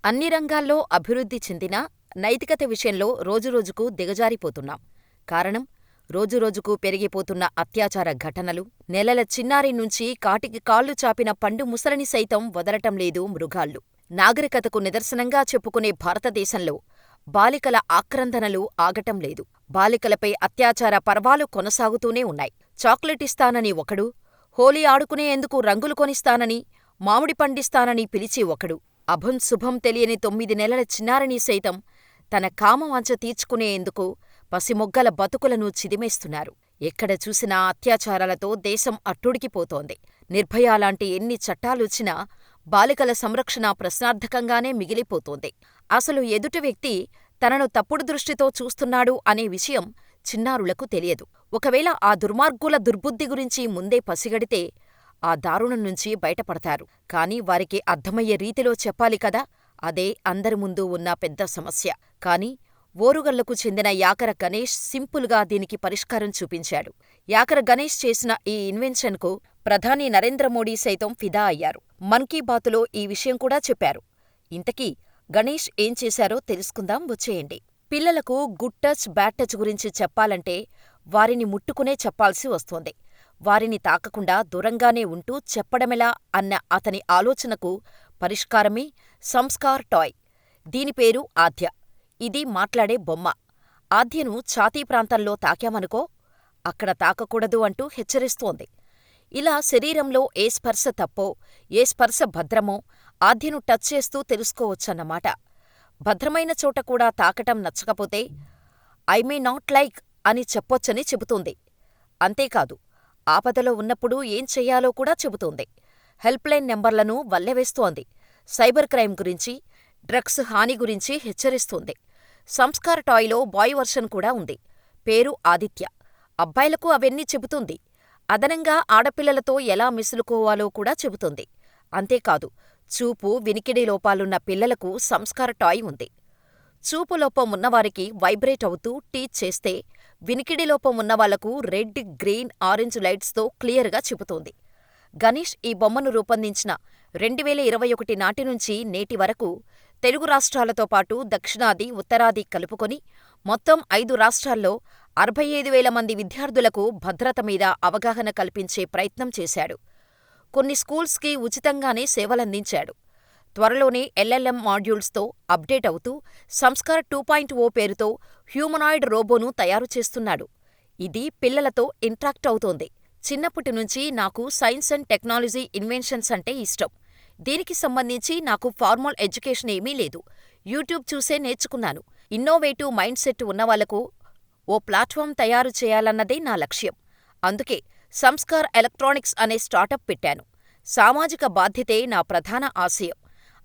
అన్ని రంగాల్లో అభివృద్ధి చెందినా నైతికత విషయంలో రోజురోజుకూ దిగజారిపోతున్నాం. కారణం, రోజురోజుకూ పెరిగిపోతున్న అత్యాచార ఘటనలు, నెలల చిన్నారి నుంచి కాటికి కాళ్ళు చాపిన పండు ముసలిని సైతం వదలటం లేదు మృగాళ్ళు. నాగరికతకు నిదర్శనంగా చెప్పుకునే భారతదేశంలో బాలికల ఆక్రందనలు ఆగటం లేదు. బాలికలపై అత్యాచార పర్వాలు కొనసాగుతూనే ఉన్నాయి. చాక్లెటిస్తానని ఒకడు, హోలీ ఆడుకునేందుకు రంగులు కొనిస్తానని, మామిడి పండిస్తానని పిలిచి ఒకడు, అభం శుభం తెలియని 9 నెలల చిన్నారిని సైతం తన కామవాంఛ తీర్చుకునేందుకు పసిమొగ్గల బతుకులను చిదిమేస్తున్నారు. ఎక్కడ చూసినా అత్యాచారాలతో దేశం అట్టుడికిపోతోంది. నిర్భయ లాంటి ఎన్ని చట్టాలొచ్చినా బాలికల సంరక్షణ ప్రశ్నార్థకంగానే మిగిలిపోతోంది. అసలు ఎదుటి వ్యక్తి తనను తప్పుడు దృష్టితో చూస్తున్నాడు అనే విషయం చిన్నారులకు తెలియదు. ఒకవేళ ఆ దుర్మార్గుల దుర్బుద్ధి గురించి ముందే పసిగడితే ఆ దారుణం నుంచి బయటపడతారు. కాని వారికి అర్థమయ్యే రీతిలో చెప్పాలి కదా! అదే అందరి ముందు ఉన్న పెద్ద సమస్య. కాని ఓరుగల్లుకు చెందిన యాకర గణేష్ సింపుల్గా దీనికి పరిష్కారం చూపించాడు. యాకర గణేష్ చేసిన ఈ ఇన్వెన్షన్కు ప్రధాని నరేంద్ర మోడీ సైతం ఫిదా అయ్యారు. మన్ కీ బాతులో ఈ విషయం కూడా చెప్పారు. ఇంతకీ గణేష్ ఏం చేశారో తెలుసుకుందాం వచ్చేయండి. పిల్లలకు గుడ్ టచ్, బ్యాడ్ టచ్ గురించి చెప్పాలంటే వారిని ముట్టుకునే చెప్పాల్సి వస్తోంది. వారిని తాకకుండా దూరంగానే ఉంటూ చెప్పడమెలా అన్న అతని ఆలోచనకు పరిష్కారమే సంస్కార్ టాయ్. దీని పేరు ఆద్య. ఇది మాట్లాడే బొమ్మ. ఆద్యను ఛాతీ ప్రాంతంలో తాకామనుకో, అక్కడ తాకకూడదు అంటూ హెచ్చరిస్తోంది. ఇలా శరీరంలో ఏ స్పర్శ తప్పో, ఏ స్పర్శ భద్రమో ఆద్యను టచ్ చేస్తూ తెలుసుకోవచ్చన్నమాట. భద్రమైన చోట కూడా తాకటం నచ్చకపోతే ఐ మే నాట్ లైక్ అని చెప్పొచ్చని చెబుతోంది. అంతేకాదు, ఆపదలో ఉన్నప్పుడు ఏం చెయ్యాలో కూడా చెబుతోంది. హెల్ప్లైన్ నెంబర్లను వల్లెవేస్తోంది. సైబర్ క్రైమ్ గురించి, డ్రగ్స్ హాని గురించి హెచ్చరిస్తోంది. సంస్కార్ టాయ్లో బాయ్ వర్షన్ కూడా ఉంది. పేరు ఆదిత్య. అబ్బాయిలకు అవన్నీ చెబుతుంది. అదనంగా ఆడపిల్లలతో ఎలా మెసులుకోవాలో కూడా చెబుతుంది. అంతేకాదు, చూపు, వినికిడి లోపాలున్న పిల్లలకు సంస్కార్ టాయ్ ఉంది. చూపు లోపం ఉన్నవారికి వైబ్రేట్ అవుతూ టీచ్ చేస్తే, వినికిడి లోపం ఉన్నవాళ్లకు రెడ్, గ్రీన్, ఆరెంజ్ లైట్స్తో క్లియర్గా చెబుతోంది. గణేష్ ఈ బొమ్మను రూపొందించిన 2021 నాటి నుంచి నేటి వరకు తెలుగు రాష్ట్రాలతో పాటు దక్షిణాది, ఉత్తరాది కలుపుకొని మొత్తం 5 రాష్ట్రాల్లో 65,000 మంది విద్యార్థులకు భద్రత మీద అవగాహన కల్పించే ప్రయత్నం చేశాడు. కొన్ని స్కూల్స్కి ఉచితంగానే సేవలందించాడు. త్వరలోనే ఎల్ఎల్ఎం మాడ్యూల్స్తో అప్డేట్ అవుతూ సంస్కార్ 2.0 పేరుతో హ్యూమనాయిడ్ రోబోను తయారు చేస్తున్నాడు. ఇది పిల్లలతో ఇంట్రాక్ట్ అవుతోంది. చిన్నప్పటి నుంచి నాకు సైన్స్ అండ్ టెక్నాలజీ ఇన్వెన్షన్స్ అంటే ఇష్టం. దీనికి సంబంధించి నాకు ఫార్మల్ ఎడ్యుకేషన్ ఏమీ లేదు. యూట్యూబ్ చూసే నేర్చుకున్నాను. ఇన్నోవేటివ్ మైండ్ సెట్ ఉన్నవాళ్లకు ఓ ప్లాట్ఫామ్ తయారు చేయాలన్నదే నా లక్ష్యం. అందుకే సంస్కార్ ఎలక్ట్రానిక్స్ అనే స్టార్టప్ పెట్టాను. సామాజిక బాధ్యతే నా ప్రధాన ఆశయం.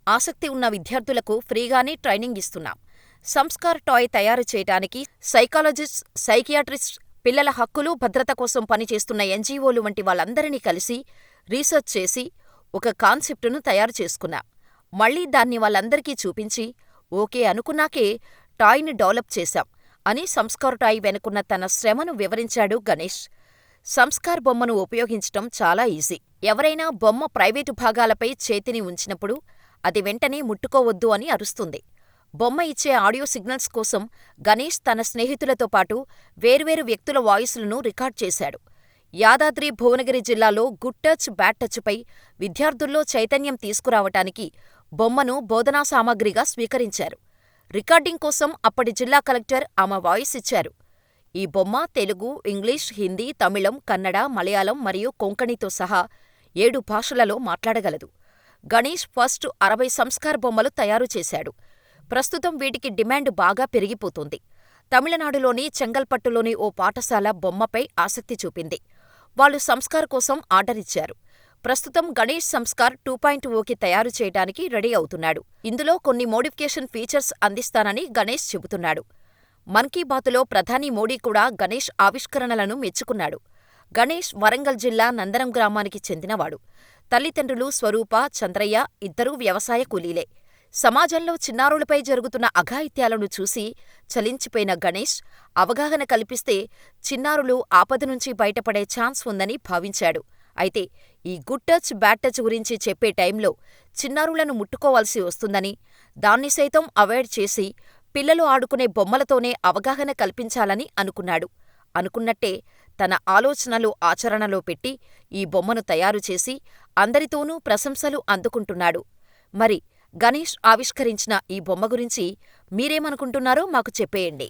ఆసక్తి ఉన్న విద్యార్థులకు ఫ్రీగానే ట్రైనింగ్ ఇస్తున్నాం. సంస్కార్ టాయ్ తయారు చేయటానికి సైకాలజిస్ట్, సైకియాట్రిస్ట్, పిల్లల హక్కులు, భద్రత కోసం పనిచేస్తున్న ఎన్జీఓలు వంటి వాళ్ళందరినీ కలిసి రీసెర్చ్ చేసి ఒక కాన్సెప్టును తయారు చేసుకున్నా. మళ్ళీ దాన్ని వాళ్ళందరికీ చూపించి ఓకే అనుకున్నాకే టాయ్ని డెవలప్ చేశాం అని సంస్కార్ టాయ్ వెనుకున్న తన శ్రమను వివరించాడు గణేష్. సంస్కార్ బొమ్మను ఉపయోగించటం చాలా ఈజీ. ఎవరైనా బొమ్మ ప్రైవేటు భాగాలపై చేతిని ఉంచినప్పుడు అది వెంటనే ముట్టుకోవద్దు అని అరుస్తుంది. బొమ్మ ఇచ్చే ఆడియో సిగ్నల్స్ కోసం గణేష్ తన స్నేహితులతో పాటు వేర్వేరు వ్యక్తుల వాయిస్లను రికార్డ్ చేశాడు. యాదాద్రి భువనగిరి జిల్లాలో గుడ్ టచ్, బ్యాడ్ టచ్పై విద్యార్థుల్లో చైతన్యం తీసుకురావటానికి బొమ్మను బోధనా సామగ్రిగా స్వీకరించారు. రికార్డింగ్ కోసం అప్పటి జిల్లా కలెక్టర్ ఆమె వాయిస్ ఇచ్చారు. ఈ బొమ్మ తెలుగు, ఇంగ్లీష్, హిందీ, తమిళం, కన్నడ, మలయాళం మరియు కొంకణితో సహా 7 భాషలలో మాట్లాడగలదు. గణేష్ ఫస్ట్ 60 సంస్కార్ బొమ్మలు తయారు చేశాడు. ప్రస్తుతం వీటికి డిమాండ్ బాగా పెరిగిపోతోంది. తమిళనాడులోని చెంగల్పట్టులోని ఓ పాఠశాల బొమ్మపై ఆసక్తి చూపింది. వాళ్లు సంస్కార్ కోసం ఆర్డర్ ఇచ్చారు. ప్రస్తుతం గణేష్ సంస్కార్ 2.0కి తయారు చేయటానికి రెడీ అవుతున్నాడు. ఇందులో కొన్ని మోడిఫికేషన్ ఫీచర్స్ అందిస్తానని గణేష్ చెబుతున్నాడు. మన్ కీ బాతులో ప్రధాని మోడీ కూడా గణేష్ ఆవిష్కరణలను మెచ్చుకున్నాడు. గణేష్ వరంగల్ జిల్లా నందనం గ్రామానికి చెందినవాడు. తల్లిదండ్రులు స్వరూప, చంద్రయ్య ఇద్దరూ వ్యవసాయ కూలీలే. సమాజంలో చిన్నారులపై జరుగుతున్న అఘాయిత్యాలను చూసి చలించిపోయిన గణేష్ అవగాహన కల్పిస్తే చిన్నారులు ఆపద నుంచి బయటపడే ఛాన్స్ ఉందని భావించాడు. అయితే ఈ గుడ్ టచ్, బ్యాడ్ టచ్ గురించి చెప్పే టైంలో చిన్నారులను ముట్టుకోవాల్సి వస్తుందని, దాన్ని సైతం అవాయిడ్ చేసి పిల్లలు ఆడుకునే బొమ్మలతోనే అవగాహన కల్పించాలని అనుకున్నాడు. అనుకున్నట్టే తన ఆలోచనలు ఆచరణలో పెట్టి ఈ బొమ్మను తయారుచేసి అందరితోనూ ప్రశంసలు అందుకుంటున్నాడు. మరి గణేష్ ఆవిష్కరించిన ఈ బొమ్మ గురించి మీరేమనుకుంటున్నారో మాకు చెప్పేయండి.